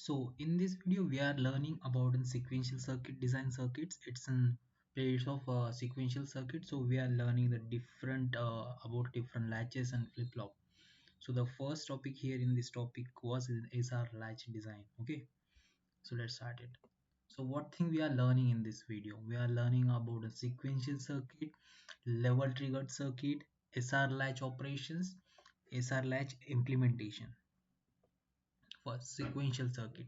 So in this video we are learning about in sequential circuit design circuits. It's in place of sequential circuit. So we are learning the different about different latches and flip-flop. So the first topic here in this topic was in SR latch design. Okay, so let's start it. So what thing we are learning in this video? We are learning about a sequential circuit, level triggered circuit, SR latch operations, SR latch implementation. For sequential circuit,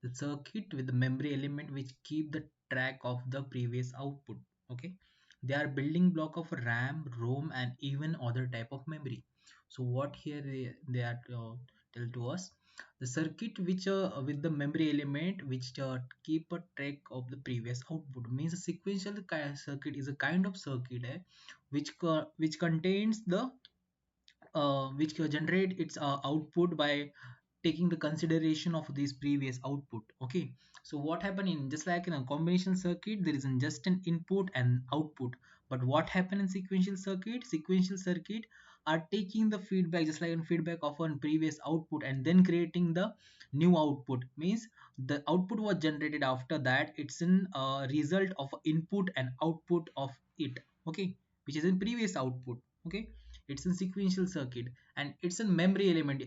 the circuit with the memory element which keep the track of the previous output. Okay, they are building block of RAM, ROM, and even other type of memory. So what here they are tell to us, the circuit which with the memory element which keep a track of the previous output, means a sequential circuit is a kind of circuit which contains the which generate its output by taking the consideration of this previous output. Okay, so what happened in, just like in a combination circuit, there is just an input and output. But what happened in sequential circuit are taking the feedback, just like in feedback of a previous output, and then creating the new output. Means the output was generated, after that it's in result of input and output of it. Okay, which is in previous output. Okay, it's in sequential circuit, and it's a memory element.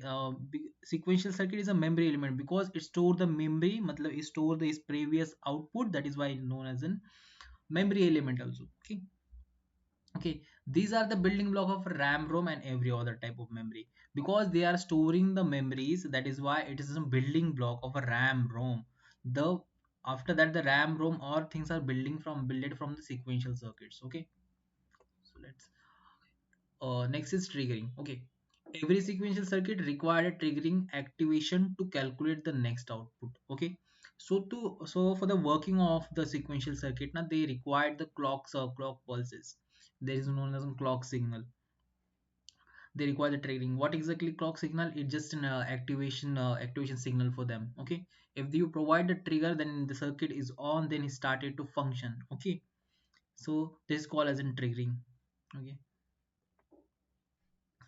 Sequential circuit is a memory element because it store the memory, matlab it store this previous output, that is why it's known as a memory element also. Okay, okay, these are the building block of RAM, ROM, and every other type of memory, because they are storing the memories. That is why it is a building block of a RAM, ROM. The After that, the RAM, ROM, or things are built from the sequential circuits. Okay, so let's next is triggering. Okay, every sequential circuit required a triggering activation to calculate the next output. Okay, so for the working of the sequential circuit, now they required the clocks or clock pulses. There is known as a clock signal. They require the triggering. What exactly clock signal? It's just an activation signal for them. Okay, if you provide the trigger, then the circuit is on, then it started to function. Okay, so this is called as in triggering. Okay,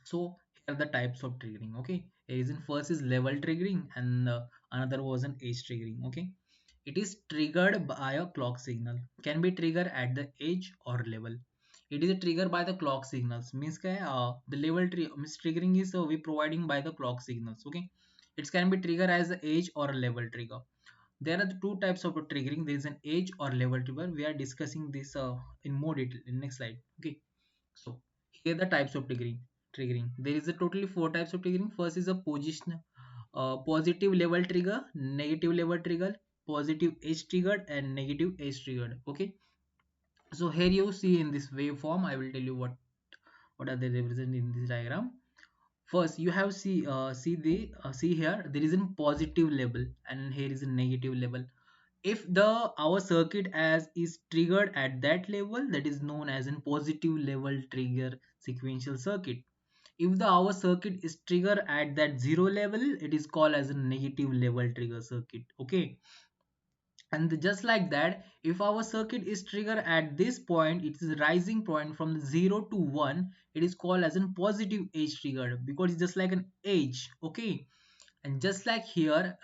so here are the types of triggering. Okay, reason first is level triggering, and another was an edge triggering. Okay, it is triggered by a clock signal, can be triggered at the edge or level. It is a trigger by the clock signals, means the level means triggering is we providing by the clock signals. Okay, it can be triggered as the edge or a level trigger. There are the two types of triggering. There is an edge or level trigger. We are discussing this in more detail in next slide. Okay, so here are the types of triggering. There is a totally four types of triggering. First is a position, positive level trigger, negative level trigger, positive edge triggered, and negative edge triggered. Okay, so here you see in this waveform, I will tell you what are they represented in this diagram. First, you have see here there is a positive level and here is a negative level. If the our circuit as is triggered at that level, that is known as a positive level trigger sequential circuit. If the our circuit is triggered at that zero level, it is called as a negative level trigger circuit. Okay, and just like that, if our circuit is triggered at this point, it is rising point from 0 to 1, it is called as a positive edge trigger, because it's just like an edge. Okay, and just like here,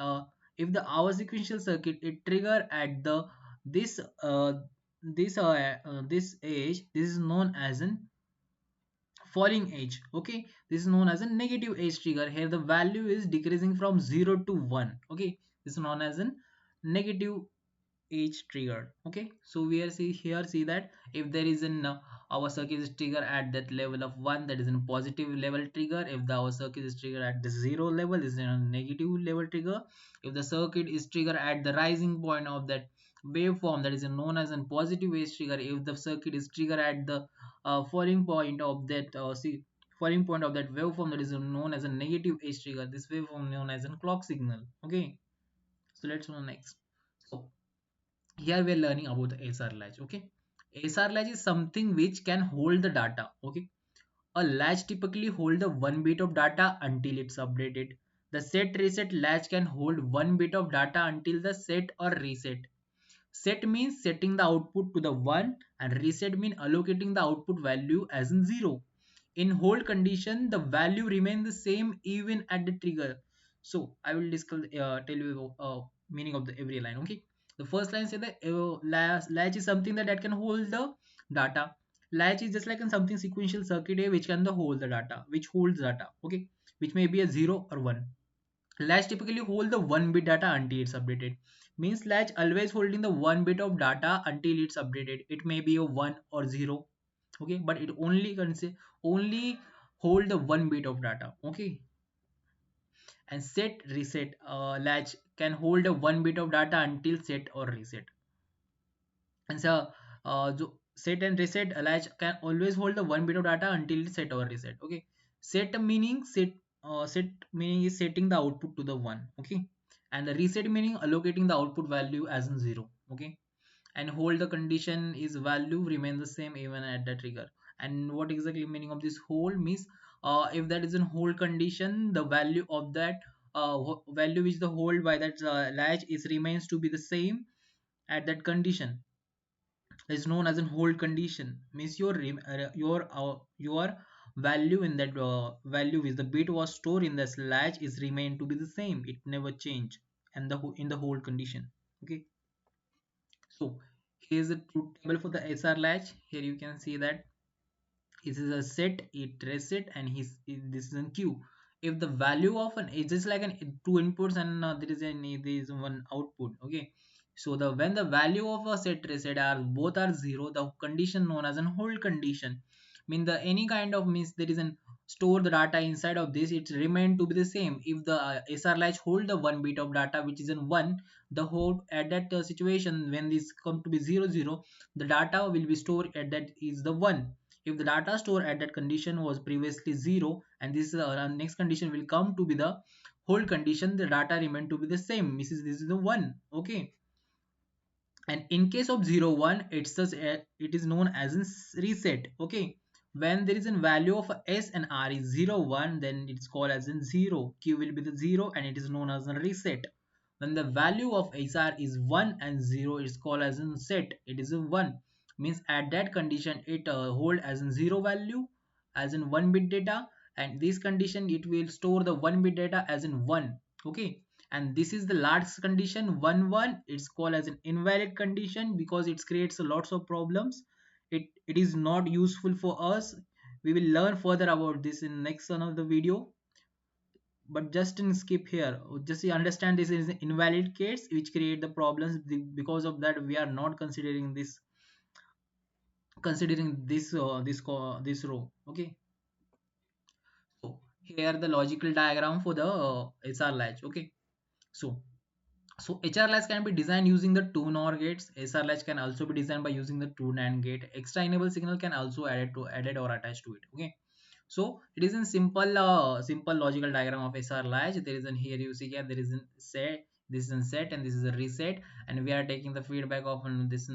if the our sequential circuit it trigger at the this this edge, this is known as an falling edge. Okay, this is known as a negative edge trigger. Here the value is decreasing from 0 to 1. Okay, this is known as a negative edge trigger. Okay, so we are see that if there is an our circuit is trigger at that level of 1, that is a positive level trigger. If the our circuit is triggered at the 0 level, this is a negative level trigger. If the circuit is triggered at the rising point of that waveform, that is known as a positive edge trigger. If the circuit is triggered at the falling point of that falling point of that waveform, that is known as a negative edge trigger. This waveform known as a clock signal. Okay, so let's go next. So here we are learning about the SR latch. Okay, SR latch is something which can hold the data. Okay, a latch typically hold the 1 bit of data until it's updated. The set reset latch can hold 1 bit of data until the set or reset. Set means setting the output to the 1, and reset means allocating the output value as in 0. In hold condition, the value remains the same even at the trigger. So I will discuss tell you meaning of the every line. Okay, the first line say that latch is something that can hold the data. Latch is just like in something sequential circuit which can the hold the data, which holds data. Okay, which may be a 0 or 1. Latch typically hold the 1 bit data until it's updated. Means latch always holding the 1 bit of data until it's updated. It may be a 1 or 0. Okay, but it only can say only hold the 1 bit of data. Okay, and set reset latch can hold a 1 bit of data until set or reset. And so set and reset latch can always hold the 1 bit of data until it's set or reset. Okay, set meaning is setting the output to the 1. Okay, and the reset meaning allocating the output value as in 0. Okay, and hold the condition is value remain the same even at the trigger. And what exactly meaning of this hold means, if that is in hold condition, the value of that value which the hold by that latch is remains to be the same at that condition is known as a hold condition. Means your value in that value is the bit was stored in this latch is remain to be the same, it never change, and in the hold condition. Okay, so here's the truth table for the SR latch. Here you can see that this is a set, it reset, and this is in queue. If the value of an it's just like an two inputs and there is one output. Okay, so the when the value of a set reset are both are zero, the condition known as an hold condition. Mean the any kind of means there is an store the data inside of this, it's remain to be the same. If the SR latch hold the 1 bit of data which is in 1, the hold at that situation when this come to be 0 0, the data will be stored at that is the 1. If the data store at that condition was previously 0 and this next condition will come to be the whole condition, the data remain to be the same. This is the 1. Okay, and in case of 0 1, it is known as a reset. Okay, when there is a value of S and R is 0 1, then it's called as in 0. Q will be the 0 and it is known as a reset. When the value of SR is 1 and 0, it's called as in set, it is a 1. Means at that condition it hold as in 0 value as in 1 bit data, and this condition it will store the 1 bit data as in 1. Okay, and this is the last condition 1 1, it's called as an invalid condition because it creates lots of problems. It is not useful for us. We will learn further about this in next one of the video, but just in skip here, just you understand this is an invalid case which create the problems. Because of that we are not considering this row. Okay, so here the logical diagram for the SR latch. Okay, so HR latch can be designed using the two NOR gates. SR latch can also be designed by using the two NAND gate. Extra enable signal can also added or attached to it. Okay, so it is in simple logical diagram of SR latch. There is an here you see here there is a set, this is a set, and this is a reset, and we are taking the feedback of this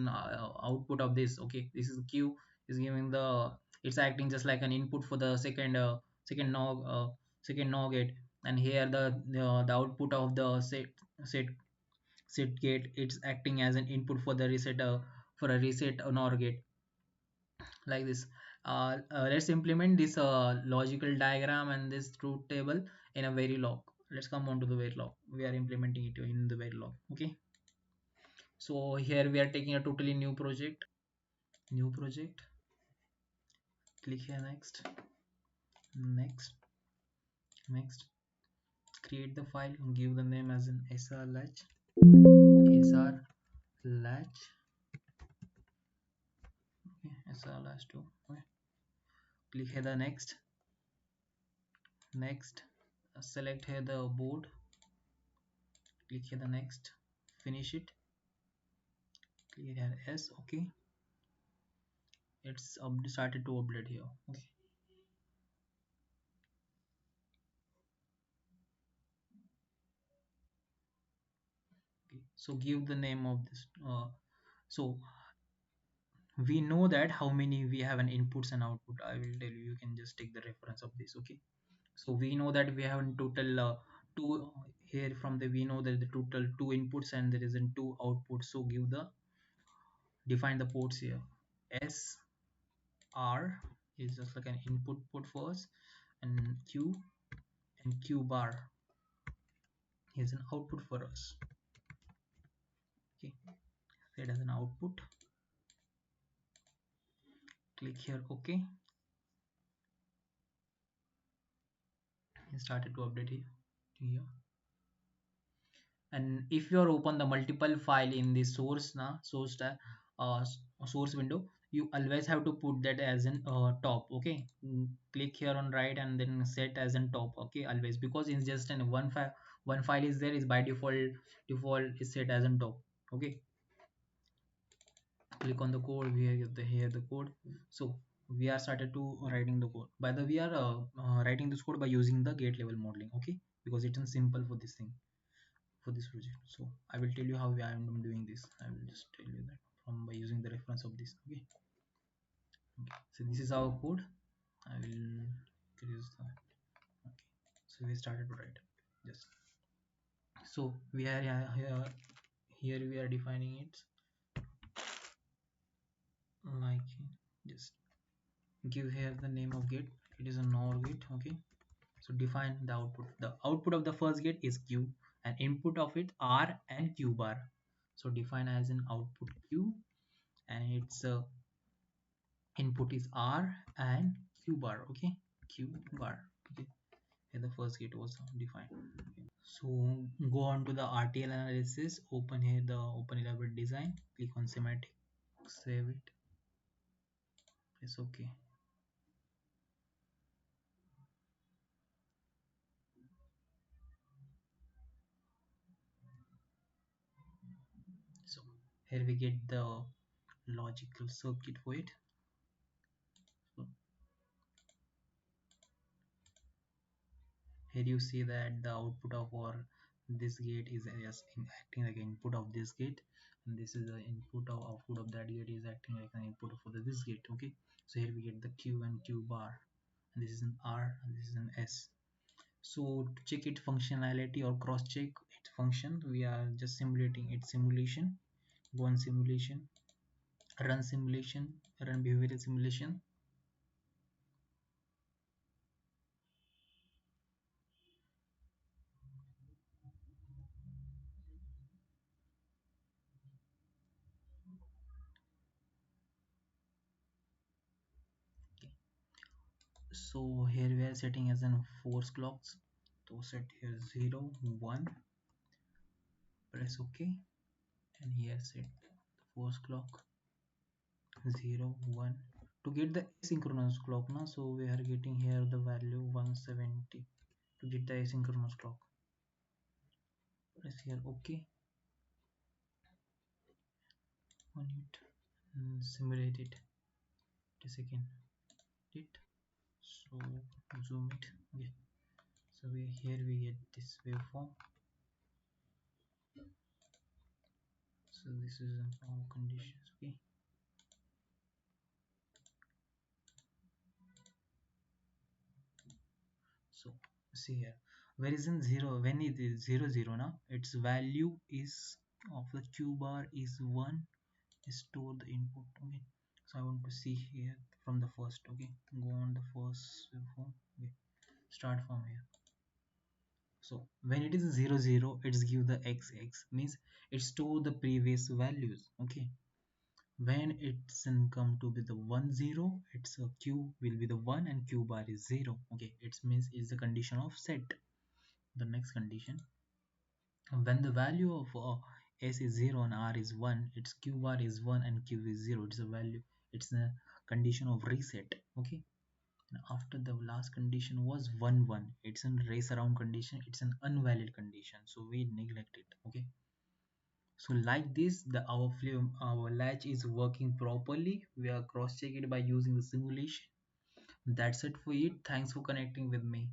output of this. Okay, this is Q is giving the, it's acting just like an input for the second second NOR gate, and here the output of the set set gate, it's acting as an input for the reset for a reset NOR gate, like this. Let's implement this logical diagram and this truth table in a Verilog. Let's come on to the Verilog. We are implementing it in the Verilog. Okay, so here we are taking a totally new project. Click here, next, next, next. Create the file, give the name as an SR Latch, SR Latch. Okay, SR Latch 2. Okay, click here the next, next. Select here the board, click here the next, finish it, click here yes. Okay, it's started to update here. Okay, okay. So give the name of this so we know that how many we have an inputs and output. I will tell you, you can just take the reference of this. Okay, so we know that we have in total two here. From the we know that the total two inputs and there is in two outputs. So give the define the ports here. S R is just like an input port first, and Q and Q bar. here's an output for us. Okay, set as an output, click here OK, and started to update here. And if you are open the multiple file in the source uh, source window, you always have to put that as an top. Okay, click here on right and then set as in top. Okay, always, because it's just an one file is there, is by default is set as in top. Okay, click on the code, we have here the code. So we are started to writing the code. By the we are writing this code by using the gate level modeling. Okay, because it's simple for this thing, for this project. So I will tell you how I am doing this. I will just tell you that from by using the reference of this. Okay, okay. So this is our code. I will increase the, okay. So we started to write just. So we are here we are defining it like, just give here the name of gate. It is a NOR gate. Okay, so define the output. The output of the first gate is Q and input of it R and Q bar. So define as an output Q and its input is R and Q bar. Okay, Q bar. Okay, and the first gate was defined. So go on to the RTL analysis. Open here the open elaborate design. Click on schematic. Save it. Press OK. So here we get the logical circuit for it. So here you see that the output of our this gate is as in acting like input of this gate, and this is the input of output of that gate is acting like an input for this gate. Okay, so here we get the Q and Q bar, and this is an R and this is an S. So to check its functionality or cross check its function, we are just simulating its simulation. Go on simulation, run behavioral simulation. So here we are setting as an force clocks. So set here 0 1, press OK, and here set the force clock 0 1 to get the asynchronous clock now. So we are getting here the value 170 to get the asynchronous clock. Press here OK on it and simulate it. Wait a second, it, so zoom it. Okay, so we here we get this waveform. So this is our conditions. Okay, so see here, where is in 0, when it is 0 0 now, its value is of the Q bar is 1, store the input. Okay, so I want to see here from the first. Okay, go on the first waveform. Okay, start from here. So when it is 0 0, it's give the x means it store the previous values. Okay, when it's come to be the 1 0, its a Q will be the 1 and Q bar is 0. Okay, it means is the condition of set. The next condition, when the value of S is 0 and R is 1, its Q bar is 1 and Q is 0. It's a value, it's a condition of reset. Okay, and after the last condition was 1 1, it's an race around condition, it's an unvalid condition, so we neglect it. Okay, so like this the our latch is working properly. We are cross check it by using the simulation. That's it for it. Thanks for connecting with me.